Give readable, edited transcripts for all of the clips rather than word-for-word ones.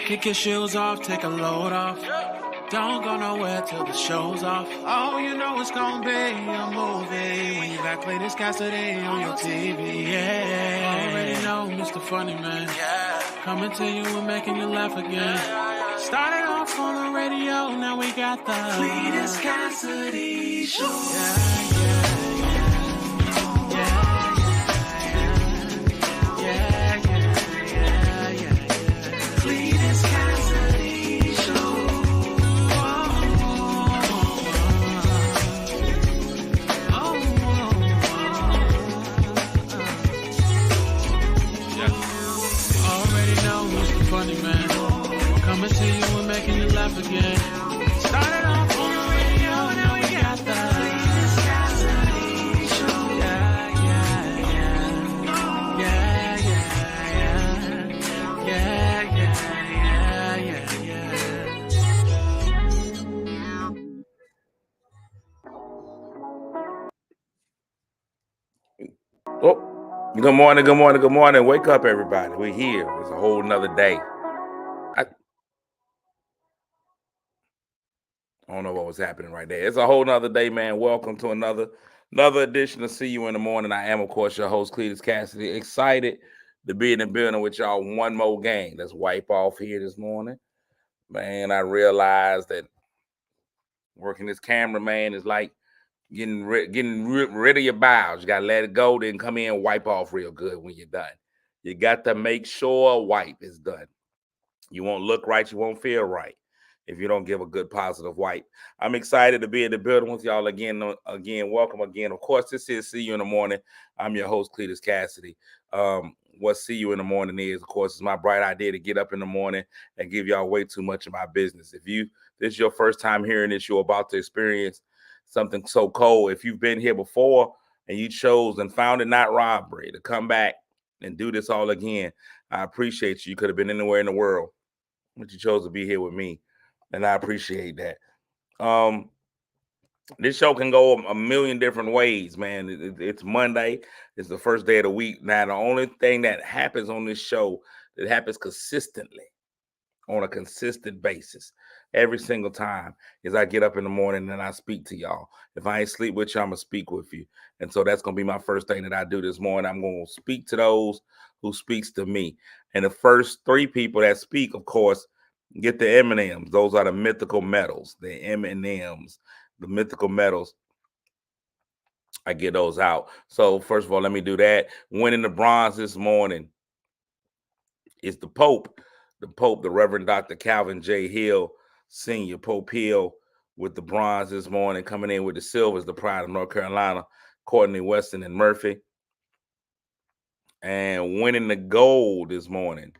Kick your shoes off, take a load off. Don't go nowhere till the show's off. Oh, you know it's gonna be a movie when you got Cletus Cassidy on your TV. Yeah, already know Mr. Funny Man. Coming to you and making you laugh again. Started off on the radio, now we got the Cletus Cassidy Show. Again. Started off on the radio, now we got the Cletus Cassidy Show. Oh, good morning, good morning, good morning. Wake up, everybody. We're here. It's a whole nother day. I don't know what was happening right there. It's a whole nother day, man. Welcome to another edition of See You in the Morning. I am, of course, your host, Cletus Cassidy. Excited to be in the building with y'all one more game. Let's wipe off here this morning. Man, I realized that working this camera, man, is like getting rid of your bowels. You got to let it go, then come in and wipe off real good when you're done. You got to make sure a wipe is done. You won't look right. You won't feel right if you don't give a good positive wipe. I'm excited to be in the building with y'all again. Welcome again. Of course, this is See You in the Morning. I'm your host, Cletus Cassidy. What See You in the Morning is, of course, is my bright idea to get up in the morning and give y'all way too much of my business. If this is your first time hearing this, you're about to experience something so cold. If you've been here before and you chose and found it not robbery to come back and do this all again, I appreciate you. You could have been anywhere in the world, but you chose to be here with me. And I appreciate that. This show can go a million different ways, man. It's Monday. It's the first day of the week. Now, the only thing that happens on this show that happens consistently, on a consistent basis, every single time, is I get up in the morning and I speak to y'all. If I ain't sleep with you, I'm going to speak with you. And so that's going to be my first thing that I do this morning. I'm going to speak to those who speaks to me. And the first three people that speak, of course, get the M&Ms. Those are the mythical medals. The M&Ms, the mythical medals. I get those out. So first of all, let me do that. Winning the bronze this morning is the Pope. The Reverend Dr. Calvin J. Hill, Senior, Pope Hill, with the bronze this morning. Coming in with the silvers, the Pride of North Carolina, Courtney Weston and Murphy. And winning the gold this morning,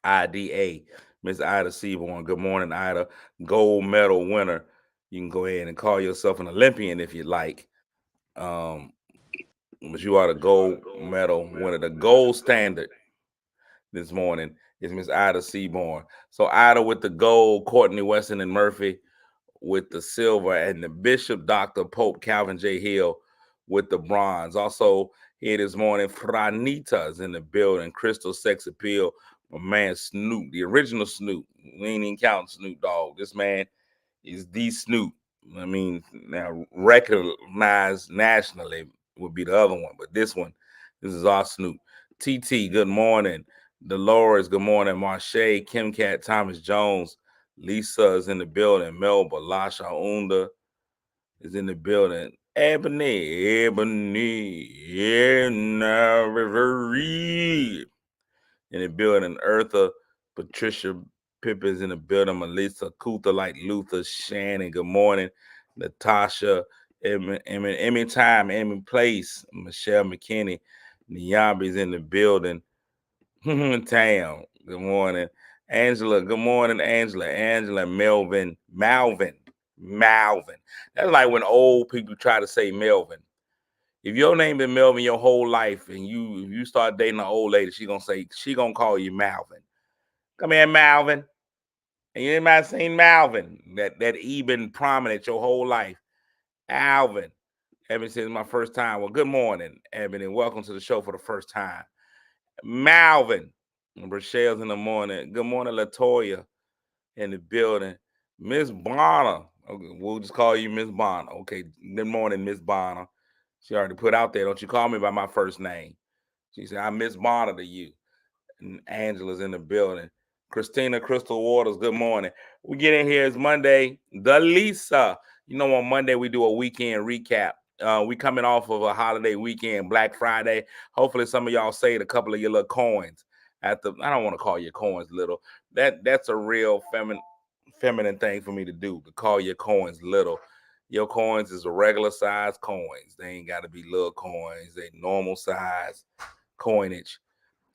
IDA, Miss Ida Seaborn. Good morning, Ida. Gold medal winner. You can go ahead and call yourself an Olympian if you like. But you are the gold medal winner. The gold standard this morning is Miss Ida Seaborn. So Ida with the gold, Courtney Weston and Murphy with the silver, and the Bishop Dr. Pope Calvin J. Hill with the bronze. Also here this morning, Franita's in the building. Crystal Sex Appeal. My man Snoop, the original Snoop. We ain't even counting Snoop Dogg. This man is the Snoop. I mean, now recognized nationally would be the other one, but this is our Snoop. TT, good morning. Dolores, good morning. Marche, Kim Cat, Thomas Jones, Lisa is in the building. Melba, Lasha Unda is in the building. Ebony, in the building. Eartha, Patricia Pip is in the building. Melissa Kutha, like Luther, Shannon, good morning. Natasha, Emmy Time, Emmy Place, Michelle McKinney, Niambi's in the building. Tam, good morning. Angela, good morning, Angela. Angela, Malvin. That's like when old people try to say Melvin. If your name is Melvin your whole life and you start dating an old lady, she gonna call you Malvin. Come here, Malvin. And you ain't not seen Malvin, that he been prominent your whole life. Alvin. Evan says my first time. Well, good morning, Evan, and welcome to the show for the first time. Malvin. Rochelle's in the morning. Good morning, Latoya in the building. Miss Bonner. Okay, we'll just call you Miss Bonner. Okay. Good morning, Miss Bonner. She already put out there, don't you call me by my first name. She said, I'm Miss Bonner to you. And Angela's in the building. Christina Crystal Waters, good morning. We get in here. It's Monday. The Lisa. You know, on Monday we do a weekend recap. We coming off of a holiday weekend, Black Friday. Hopefully some of y'all saved a couple of your little coins at the. I don't want to call your coins little. That's a real feminine thing for me to do, to call your coins little. Your coins is a regular size coins. They ain't got to be little coins. They normal size coinage.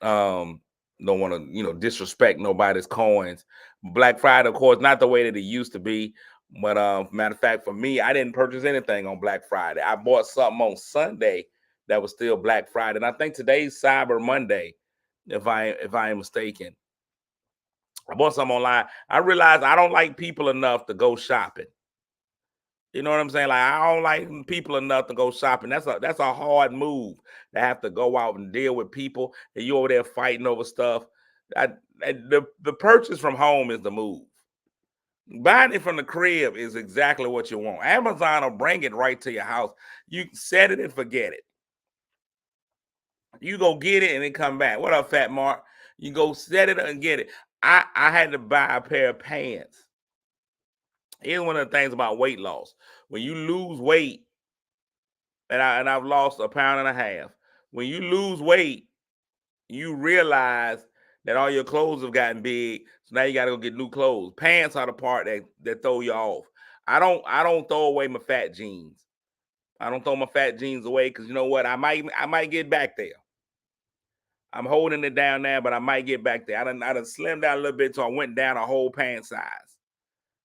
Um, don't want to, disrespect nobody's coins. Black Friday, of course, not the way that it used to be. But matter of fact, for me, I didn't purchase anything on Black Friday. I bought something on Sunday that was still Black Friday. And I think today's Cyber Monday, if I am mistaken. I bought something online. I realized I don't like people enough to go shopping. You know what I'm saying? Like, I don't like people enough to go shopping. That's a hard move to have to go out and deal with people and you over there fighting over stuff. The purchase from home is the move. Buying it from the crib is exactly what you want. Amazon will bring it right to your house. You set it and forget it. You go get it and then come back. What up, Fat Mark? You go set it and get it. I had to buy a pair of pants. Here's one of the things about weight loss. When you lose weight, and I've lost 1.5 pounds. When you lose weight, you realize that all your clothes have gotten big. So now you got to go get new clothes. Pants are the part that throw you off. I don't throw away my fat jeans. I don't throw my fat jeans away because you know what? I might get back there. I'm holding it down now, but I might get back there. I done slimmed down a little bit, so I went down a whole pant size.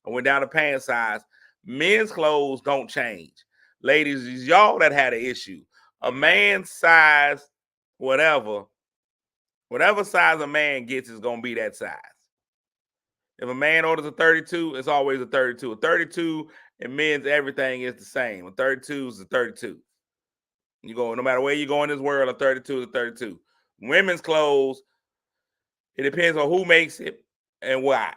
I went down to pant size. Men's clothes don't change. Ladies, it's y'all that had an issue. A man's size, whatever size a man gets is going to be that size. If a man orders a 32, it's always a 32. A 32 in men's everything is the same. A 32 is a 32. You go, no matter where you go in this world, a 32 is a 32. Women's clothes, it depends on who makes it and why.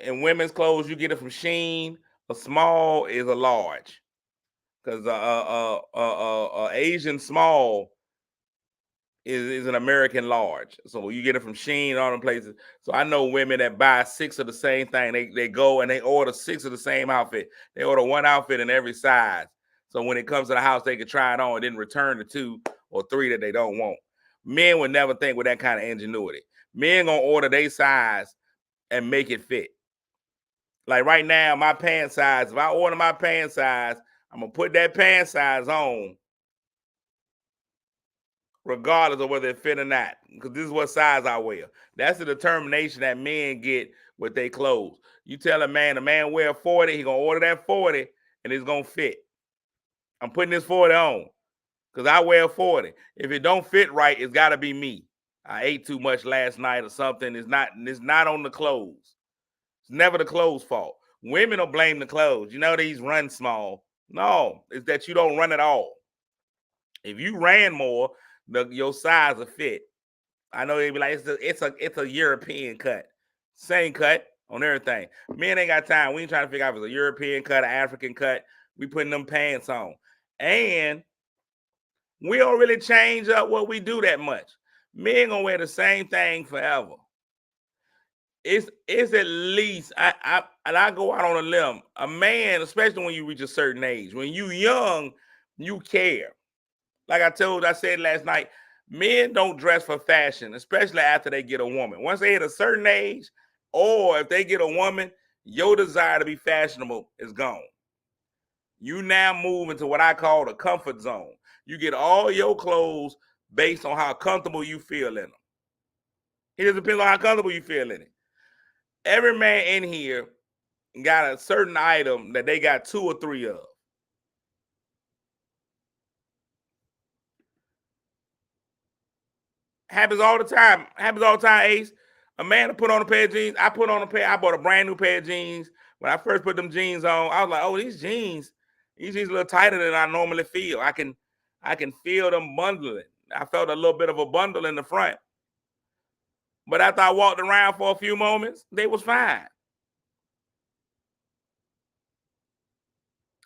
In women's clothes, you get it from Shein. A small is a large, because Asian small is an American large. So you get it from Shein and all them places. So I know women that buy 6 of the same thing. They go and they order 6 of the same outfit. They order one outfit in every size. So when it comes to the house, they can try it on and then return the 2 or 3 that they don't want. Men would never think with that kind of ingenuity. Men gonna order their size and make it fit. Like right now, my pant size, if I order my pant size, I'm going to put that pant size on regardless of whether it fit or not, because this is what size I wear. That's the determination that men get with their clothes. You tell a man wear 40, he going to order that 40, and it's going to fit. I'm putting this 40 on because I wear 40. If it don't fit right, it's got to be me. I ate too much last night or something. It's not on the clothes. It's never the clothes' fault. Women will blame the clothes. You know, these run small. No, it's that you don't run at all. If you ran more, your size will fit. I know they be like, it's a European cut. Same cut on everything. Men ain't got time. We ain't trying to figure out if it's a European cut, an African cut. We putting them pants on. And we don't really change up what we do that much. Men gonna wear the same thing forever. It's at least I go out on a limb. A man, especially when you reach a certain age, when you young, you care. Like I said last night, men don't dress for fashion, especially after they get a woman. Once they hit a certain age, or if they get a woman, your desire to be fashionable is gone. You now move into what I call the comfort zone. You get all your clothes based on how comfortable you feel in them. It just depends on how comfortable you feel in it. Every man in here got a certain item that they got 2 or 3 of. Happens all the time. Ace. A man to put on a pair of jeans. I bought a brand new pair of jeans. When I first put them jeans on, I was like, oh, these jeans a little tighter than I normally feel. I can feel them bundling. I felt a little bit of a bundle in the front. But after I walked around for a few moments, they was fine.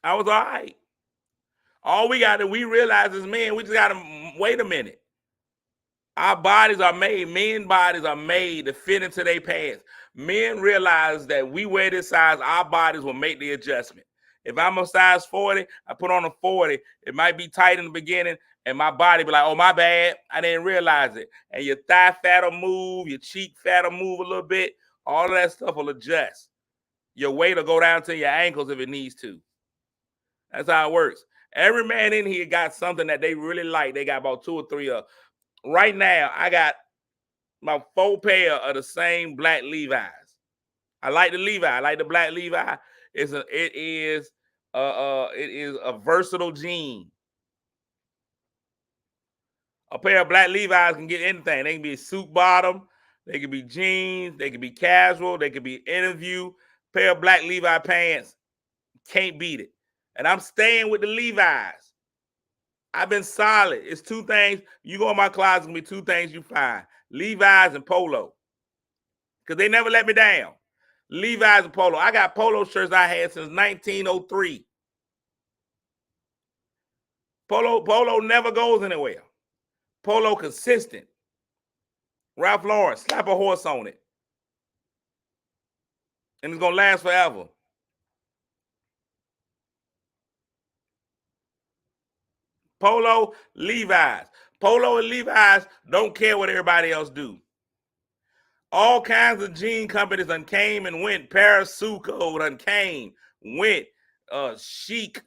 I was all right. All we realize as men, we just got to wait a minute. Our bodies are made, men's bodies are made to fit into their pants. Men realize that we wear this size, our bodies will make the adjustment. If I'm a size 40, I put on a 40. It might be tight in the beginning, and my body be like, oh, my bad. I didn't realize it. And your thigh fat will move, your cheek fat will move a little bit. All of that stuff will adjust. Your weight will go down to your ankles if it needs to. That's how it works. Every man in here got something that they really like. They got about 2 or 3 of. Right now, I got my 4 pair of the same black Levi's. I like the Levi. I like the black Levi. It is a versatile jean. A pair of black Levi's can get anything. They can be a suit bottom. They can be jeans. They can be casual. They can be interview. Pair of black Levi pants. Can't beat it. And I'm staying with the Levi's. I've been solid. It's 2 things. You go in my closet, it's gonna be 2 things you find. Levi's and Polo. Because they never let me down. Levi's and Polo. I got Polo shirts I had since 1903. Polo never goes anywhere. Polo consistent. Ralph Lauren, slap a horse on it. And it's going to last forever. Polo, Levi's. Polo and Levi's don't care what everybody else do. All kinds of jean companies done came and went. Parasuco done came, went. Chic.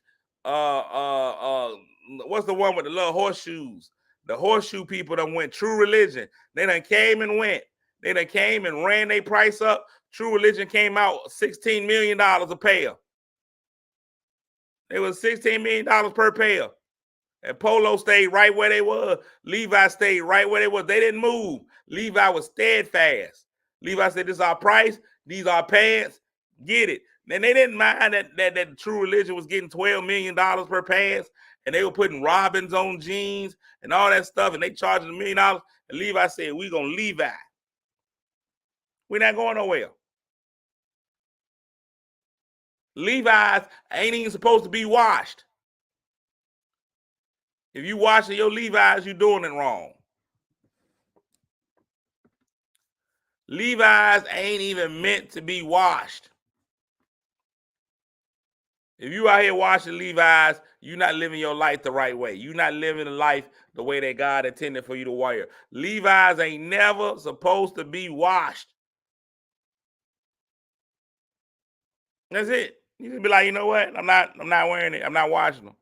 What's the one with the little horseshoes? The horseshoe people done went. True Religion. They done came and went. They done came and ran their price up. True Religion came out $16 million a pair. It was $16 million per pair. And Polo stayed right where they were. Levi stayed right where they were. They didn't move. Levi was steadfast. Levi said, this is our price. These are our pants. Get it. And they didn't mind that True Religion was getting $12 million per pants. And they were putting Robins on jeans and all that stuff. And they charging $1 million. And Levi said, we're going to Levi. We're not going nowhere. Levi's ain't even supposed to be washed. If you washing your Levi's, you're doing it wrong. Levi's ain't even meant to be washed. If you out here washing Levi's, you're not living your life the right way. You're not living the life the way that God intended for you to wear. Levi's ain't never supposed to be washed. That's it. You can be like, you know what? I'm not wearing it. I'm not washing them.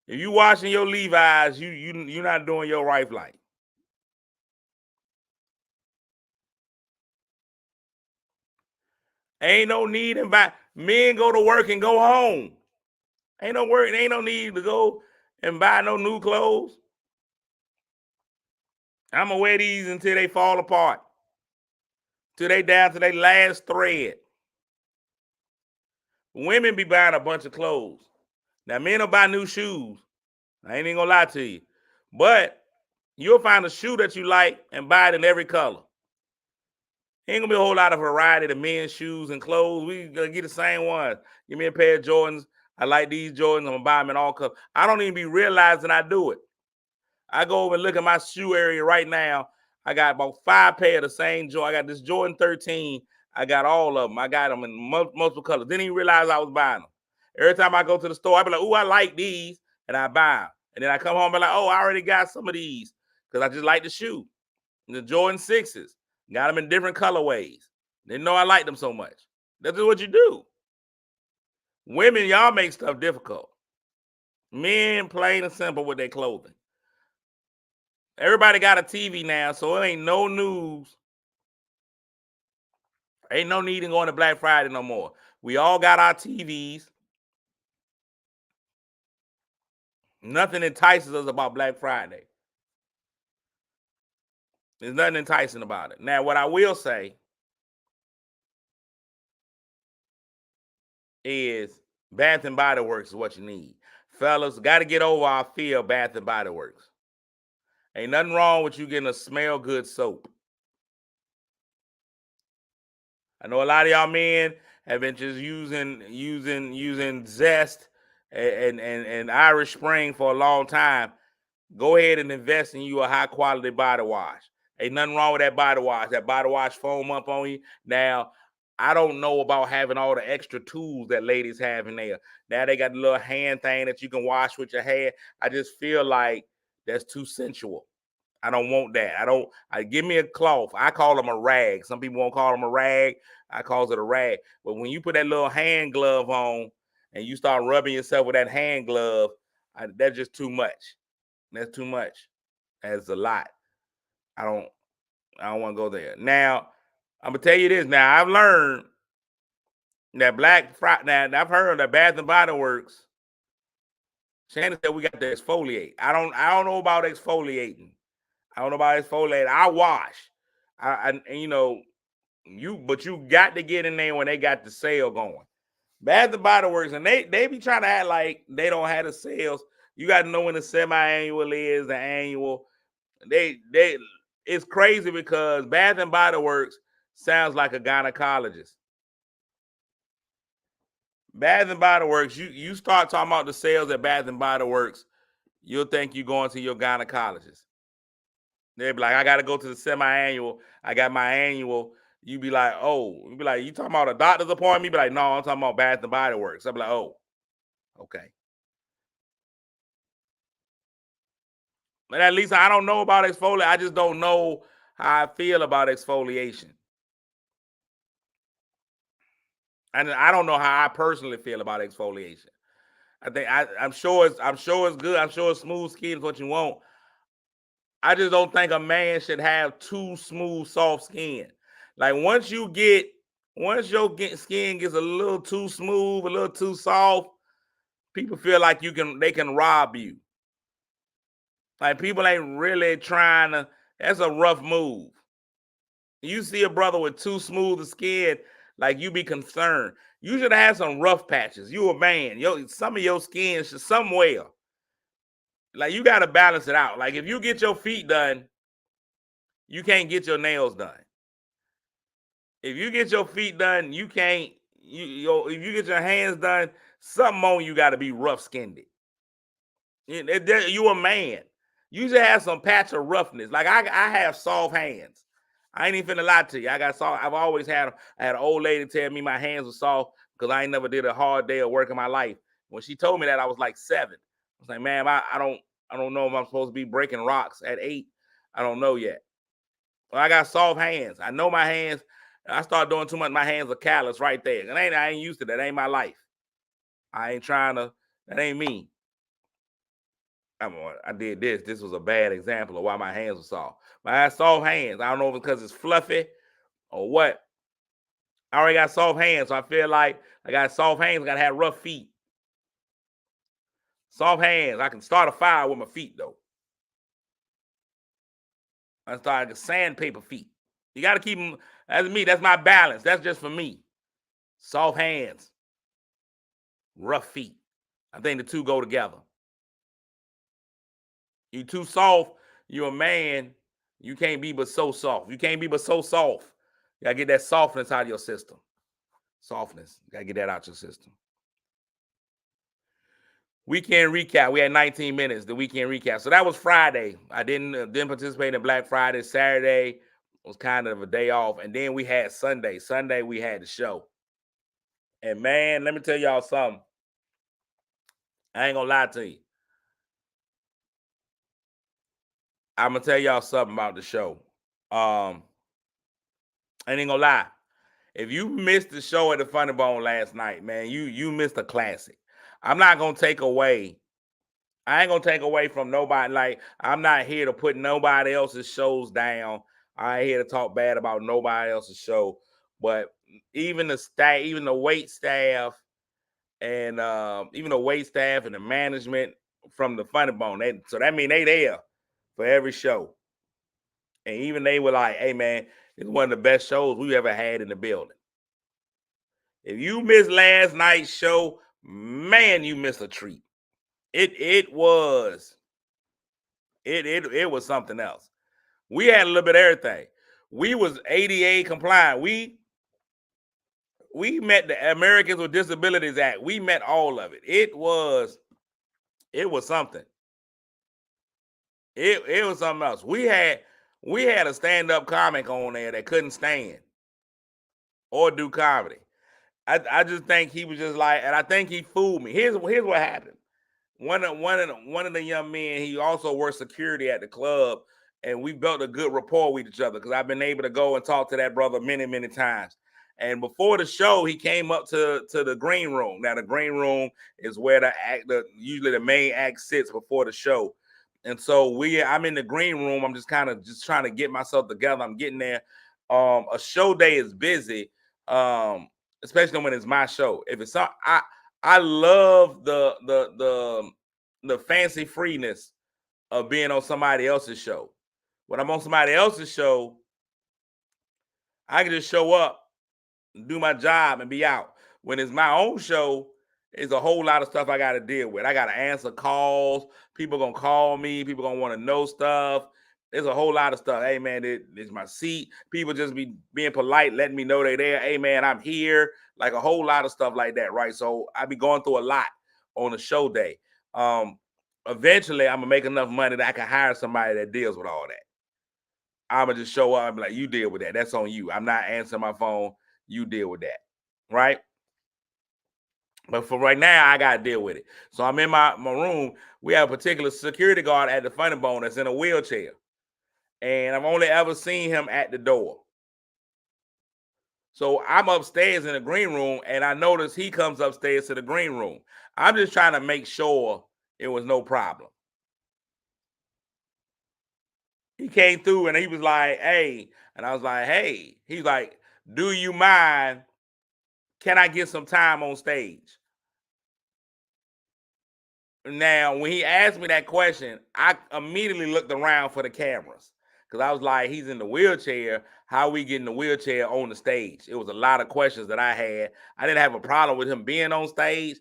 If you washing your Levi's, you're not doing your right life. Ain't no need in buy. Men go to work and go home. Ain't no work. Ain't no need to go and buy no new clothes. I'm gonna wear these until they fall apart. Till they down to their last thread. Women be buying a bunch of clothes. Now men will buy new shoes. I ain't even gonna lie to you. But you'll find a shoe that you like and buy it in every color. Ain't gonna be a whole lot of variety to men's shoes and clothes. We gonna get the same ones. Give me a pair of Jordans. I like these Jordans. I'm gonna buy them in all colors. I don't even be realizing I do it. I go over and look at my shoe area right now. I got about 5 pair of the same Jordan. I got this Jordan 13. I got all of them. I got them in multiple colors. Didn't even realize I was buying them. Every time I go to the store, I be like, "Oh, I like these," and I buy them. And then I come home and be like, "Oh, I already got some of these because I just like the shoe." The Jordan 6s. Got them in different colorways. Didn't know I liked them so much. That's just what you do. Women, y'all make stuff difficult. Men, plain and simple with their clothing. Everybody got a TV now, so it ain't no news. Ain't no need in going to Black Friday no more. We all got our TVs. Nothing entices us about Black Friday. There's nothing enticing about it. Now, what I will say is Bath and Body Works is what you need. Fellas, got to get over our fear of Bath and Body Works. Ain't nothing wrong with you getting a smell good soap. I know a lot of y'all men have been just using Zest and Irish Spring for a long time. Go ahead and invest in you a high quality body wash. Ain't nothing wrong with that body wash. That body wash foam up on you. Now, I don't know about having all the extra tools that ladies have in there. Now they got the little hand thing that you can wash with your hand. I just feel like that's too sensual. I don't want that. Give me a cloth. I call them a rag. Some people won't call them a rag. I call it a rag. But when you put that little hand glove on and you start rubbing yourself with that hand glove, that's just too much. That's too much. That's a lot. I don't want to go there. Now, I'm gonna tell you this. Now, I've learned that Black Friday. Now, I've heard that Bath and Body Works. Shannon said we got to exfoliate. I don't know about exfoliating. I wash. But you got to get in there when they got the sale going. Bath and Body Works, and they be trying to act like they don't have the sales. You got to know when the semi-annual is, the annual. It's crazy because Bath and Body Works sounds like a gynecologist. Bath and Body Works, you start talking about the sales at Bath and Body Works, you'll think you're going to your gynecologist. They'll be like, I got to go to the semi-annual. I got my annual. You be like, oh, you talking about a doctor's appointment? You be like, no, I'm talking about Bath and Body Works. I'll be like, oh, okay. But at least I don't know about exfoliation. I just don't know how I feel about exfoliation. And I don't know how I personally feel about exfoliation. I'm sure it's good. I'm sure smooth skin is what you want. I just don't think a man should have too smooth, soft skin. Like once your skin gets a little too smooth, a little too soft, people feel like they can rob you. Like people ain't really trying to. That's a rough move. You see a brother with too smooth a skin, like you be concerned. You should have some rough patches. You a man. Some of your skin should somewhere. Like you got to balance it out. Like if you get your feet done, you can't get your nails done. If you get your feet done, you can't. If you get your hands done, something on you got to be rough skinned. You a man. You should have some patch of roughness. Like I have soft hands. I ain't even finna lie to you. I got soft. I've always had them. I had an old lady tell me my hands were soft because I ain't never did a hard day of work in my life. When she told me that, I was like 7. I was like, man, I don't know if I'm supposed to be breaking rocks at 8. I don't know yet. Well, I got soft hands. I know my hands. I start doing too much. My hands are callous right there. And I ain't used to that. That ain't my life. I ain't trying to. That ain't me. I did this. This was a bad example of why my hands were soft. But I have soft hands. I don't know if it's because it's fluffy or what. I already got soft hands, so I feel like I got soft hands. I got to have rough feet. Soft hands. I can start a fire with my feet, though. I start like sandpaper feet. You got to keep them. That's me. That's my balance. That's just for me. Soft hands. Rough feet. I think the two go together. You too soft, you're a man. You can't be but so soft. You can't be but so soft. You gotta get that softness out of your system. Softness. You gotta get that out your system. Weekend recap. We had 19 minutes. The weekend recap. So that was Friday. I didn't participate in Black Friday. Saturday was kind of a day off, and then we had Sunday. Sunday we had the show. And man, let me tell y'all something. I ain't gonna lie to you. I'm gonna tell y'all something about the show. I ain't gonna lie. If you missed the show at the Funny Bone last night, man, you missed a classic. I'm not gonna take away. I ain't gonna take away from nobody. Like I'm not here to put nobody else's shows down. I ain't here to talk bad about nobody else's show. But even the staff, even the wait staff, and even the wait staff and the management from the Funny Bone. So that means they there for every show. And even they were like, hey man, it's one of the best shows we ever had in the building. If you missed last night's show, man, you missed a treat. It was something else. We had a little bit of everything. We was ADA compliant. we met the Americans with Disabilities Act. We met all of it. It was something. It was something else. We had a stand-up comic on there that couldn't stand or do comedy. I just think he was just like, and I think he fooled me. Here's what happened. One of the young men, he also worked security at the club, and we built a good rapport with each other because I've been able to go and talk to that brother many times. And before the show, he came up to the green room. Now the green room is where usually the main act sits before the show. And so I'm in the green room. I'm just kind of just trying to get myself together. I'm getting there. A show day is busy, especially when it's my show. If it's I love the fancy freeness of being on somebody else's show. When I'm on somebody else's show, I can just show up, do my job, and be out. When it's my own show, it's a whole lot of stuff I got to deal with. I got to answer calls. People gonna call me. People gonna want to know stuff. There's a whole lot of stuff. Hey man, this is my seat. People just be being polite, letting me know they're there. Hey man, I'm here. Like a whole lot of stuff like that, right? So I be going through a lot on a show day. Eventually, I'm gonna make enough money that I can hire somebody that deals with all that. I'm gonna just show up and be like, you deal with that. That's on you. I'm not answering my phone. You deal with that, right? But for right now, I got to deal with it. So I'm in my room. We have a particular security guard at the Funny Bone that's in a wheelchair. And I've only ever seen him at the door. So I'm upstairs in the green room, and I notice he comes upstairs to the green room. I'm just trying to make sure it was no problem. He came through, and he was like, hey. And I was like, hey. He's like, do you mind? Can I get some time on stage? Now, when he asked me that question, I immediately looked around for the cameras because I was like, he's in the wheelchair. How we get in the wheelchair on the stage? It was a lot of questions that I had. I didn't have a problem with him being on stage,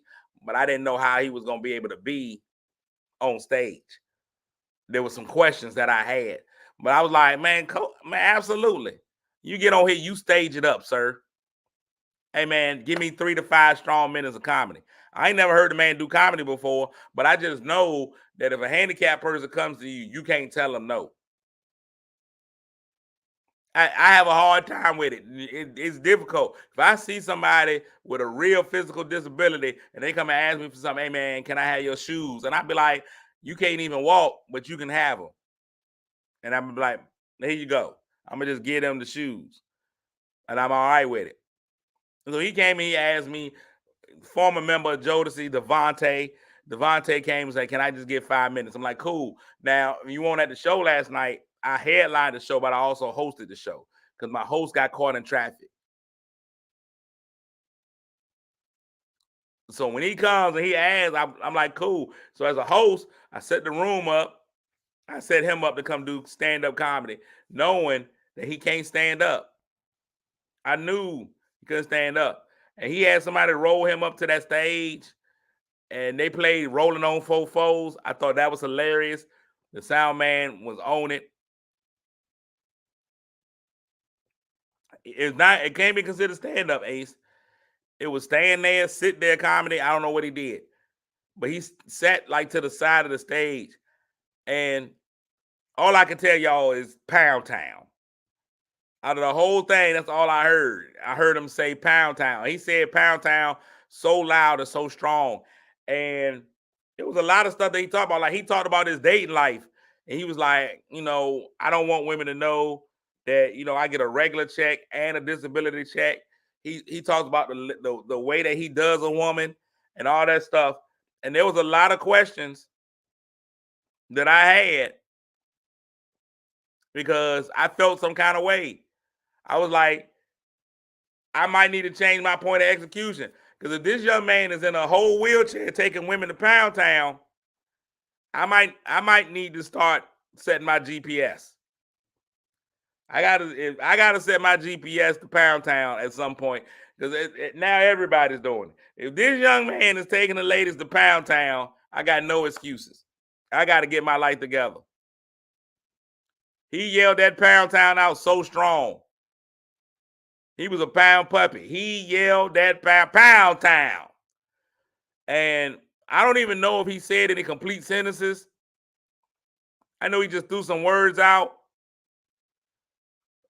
but I didn't know how he was going to be able to be on stage. There were some questions that I had, but I was like, man, absolutely. You get on here, you stage it up, sir. Hey, man, give me 3 to 5 strong minutes of comedy. I ain't never heard the man do comedy before, but I just know that if a handicapped person comes to you, you can't tell them no. I have a hard time with it. It's difficult. If I see somebody with a real physical disability and they come and ask me for something, hey, man, can I have your shoes? And I'd be like, you can't even walk, but you can have them. And I'm like, there you go. I'm going to just give them the shoes. And I'm all right with it. So he came and he asked me, former member of Jodeci, Devontae came and said, can I just get 5 minutes? I'm like, cool. Now, you weren't at the show last night. I headlined the show, but I also hosted the show because my host got caught in traffic. So when he comes and he asks, I'm like, cool. So as a host, I set the room up. I set him up to come do stand-up comedy, knowing that he can't stand up. I knew he couldn't stand up. And he had somebody roll him up to that stage, and they played Rolling on Four Foes. I thought that was hilarious. The sound man was on it. It can't be considered stand-up, Ace. It was stand there, sit there comedy. I don't know what he did. But he sat like to the side of the stage. And all I can tell y'all is Pound Town. Out of the whole thing, that's all I heard. I heard him say Pound Town. He said Pound Town so loud and so strong. And it was a lot of stuff that he talked about. Like he talked about his dating life. And he was like, I don't want women to know that, I get a regular check and a disability check. He talks about the way that he does a woman and all that stuff. And there was a lot of questions that I had because I felt some kind of way. I was like, I might need to change my point of execution. Because if this young man is in a whole wheelchair taking women to Pound Town, I might need to start setting my GPS. I gotta set my GPS to Pound Town at some point because now everybody's doing it. If this young man is taking the ladies to Pound Town, I got no excuses. I got to get my life together. He yelled that Pound Town out so strong. He was a pound puppy. He yelled that pound town. And I don't even know if he said any complete sentences. I know he just threw some words out.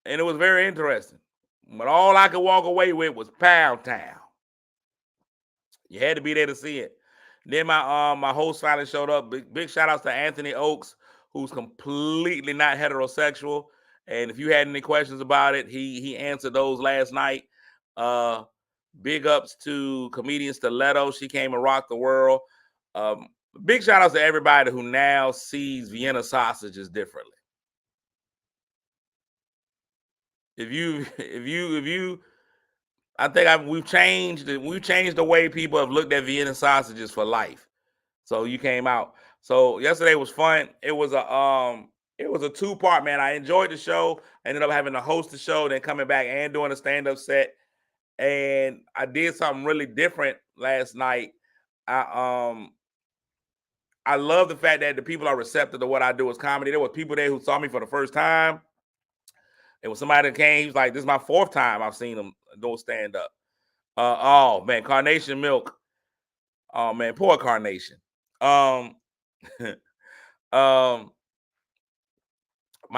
And it was very interesting. But all I could walk away with was Pound Town. You had to be there to see it. Then my host finally showed up. Big shout outs to Anthony Oakes, who's completely not heterosexual. And if you had any questions about it, he answered those last night. Big ups to comedian Stiletto. She came and rocked the world. Big shout outs to everybody who now sees Vienna sausages differently. If you I think we've changed the way people have looked at Vienna sausages for life. So you came out. So yesterday was fun. It was a 2-part, man. I enjoyed the show. I ended up having to host the show, then coming back and doing a stand-up set. And I did something really different last night. I love the fact that the people are receptive to what I do as comedy. There were people there who saw me for the first time. It was somebody that came, he was like, this is my 4th time I've seen him do stand-up. Oh man, Carnation Milk. Oh man, poor Carnation. My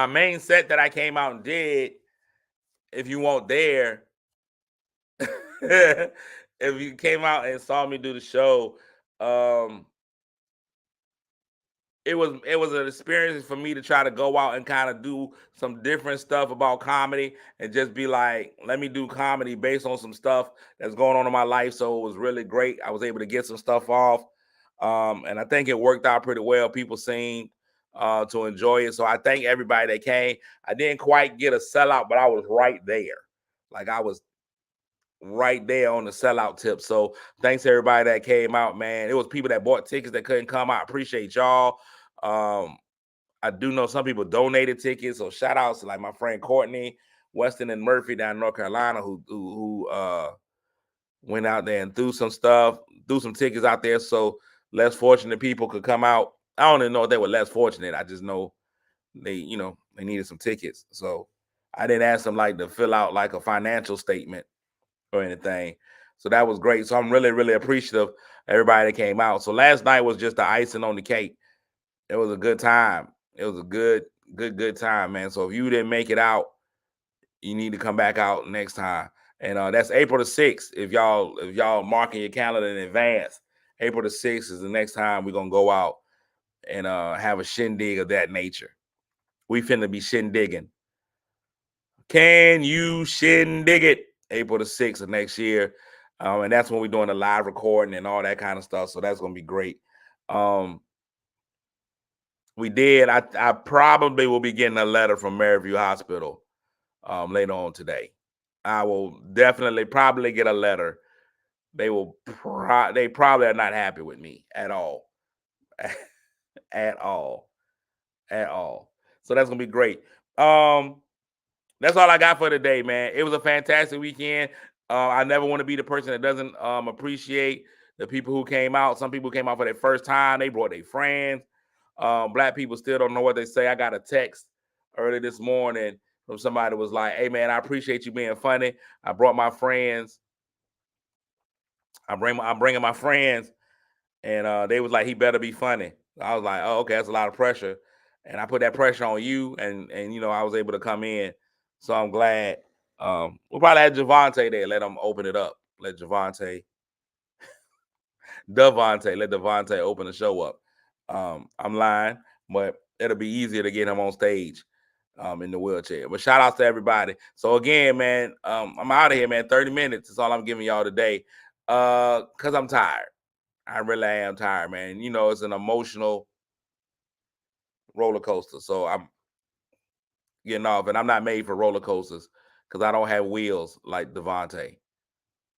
main set that I came out and did, if you weren't there, if you came out and saw me do the show, it was an experience for me to try to go out and kind of do some different stuff about comedy and just be like, let me do comedy based on some stuff that's going on in my life. So it was really great. I was able to get some stuff off. And I think it worked out pretty well. People seemed to enjoy it. So I thank everybody that came. I didn't quite get a sellout, but I was right there. Like I was right there on the sellout tip. So thanks to everybody that came out, man. It was people that bought tickets that couldn't come. I appreciate y'all. I do know some people donated tickets, so shout outs to like my friend Courtney, Weston, and Murphy down in North Carolina who went out there and threw some tickets out there so less fortunate people could come out. I don't even know if they were less fortunate. I just know they needed some tickets. So I didn't ask them like to fill out like a financial statement or anything. So that was great. So I'm really, really appreciative of everybody that came out. So last night was just the icing on the cake. It was a good time. It was a good time, man. So if you didn't make it out, you need to come back out next time. And that's April the 6th. If y'all marking your calendar in advance, April the 6th is the next time we're gonna go out and have a shindig of that nature. We finna be shindigging. Can you shindig it? April the 6th of next year. And that's when we're doing the live recording and all that kind of stuff. So that's gonna be great. We did. I probably will be getting a letter from Maryview Hospital later on today. I will probably get a letter. They probably are not happy with me at all. At all. So that's gonna be great. That's all I got for today, man. It was a fantastic weekend. I never want to be the person that doesn't appreciate the people who came out. Some people came out for their first time. They brought their friends. Black people still don't know what they say. I got a text early this morning from somebody who was like, hey, man, I appreciate you being funny. I brought my friends. I'm bringing my friends. And they was like, he better be funny. I was like, oh, okay, that's a lot of pressure. And I put that pressure on you. And I was able to come in. So I'm glad. We'll probably have Javante there. Let him open it up. Let Devontae open the show up. I'm lying, but it'll be easier to get him on stage in the wheelchair. But shout out to everybody. So again, man, I'm out of here, man. 30 minutes is all I'm giving y'all today because I'm tired. I really am tired, man. It's an emotional roller coaster. So I'm getting off, and I'm not made for roller coasters because I don't have wheels like Devontae.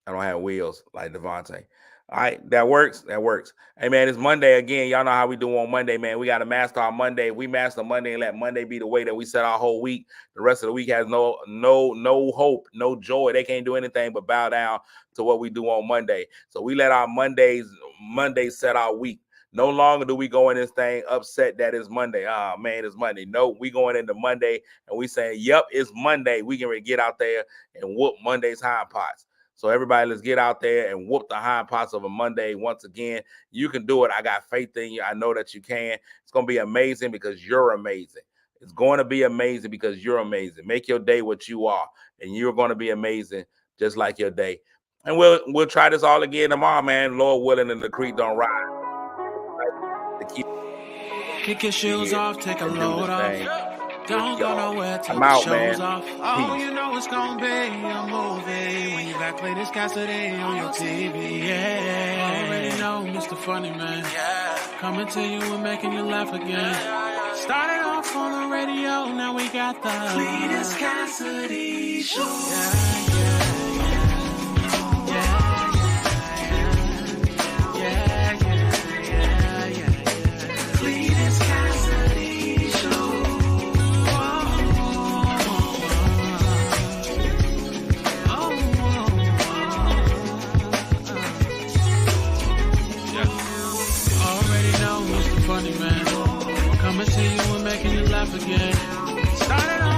I don't have wheels like Devontae. All right, that works. Hey, man, it's Monday again. Y'all know how we do on Monday, man. We got to master our Monday. If we master Monday and let Monday be the way that we set our whole week, the rest of the week has no hope, no joy. They can't do anything but bow down to what we do on Monday. So we let our Mondays set our week. No longer do we go in this thing upset that it's Monday. Ah, man, it's Monday. No, we going into Monday and we saying, yep, it's Monday. We can get out there and whoop Monday's hind parts. So everybody, let's get out there and whoop the hind parts of a Monday. Once again, you can do it. I got faith in you. I know that you can. It's going to be amazing because you're amazing. It's going to be amazing because you're amazing. Make your day what you are, and you're going to be amazing just like your day. And we'll try this all again tomorrow, man. Lord willing, and the creek don't rise. Kick your shoes off, take a load off. Don't go nowhere till I'm the out, show's man. off. Oh, you know it's gonna be a movie when you got Clayton's Cassidy on your TV. Yeah, already know Mr. Funny Man. Coming to you and making you laugh again. Started off on the radio, now we got the Clayton's Cassidy Show. Funny Man, coming to you and making you laugh again. Started on